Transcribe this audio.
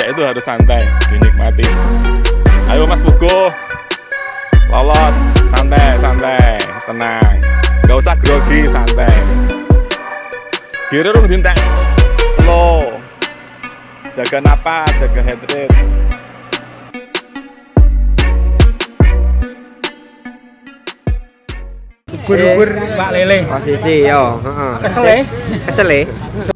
nanjak itu harus santai, dinikmati. Ayo Mas Pugo, lolos, santai, santai, tenang, nggak usah grogi, santai. Girung dintek, slow, jaga napas, jaga head rate. Ubur-ubur Mbak Lele. Posisi yo, Kesel ya? kesel ya.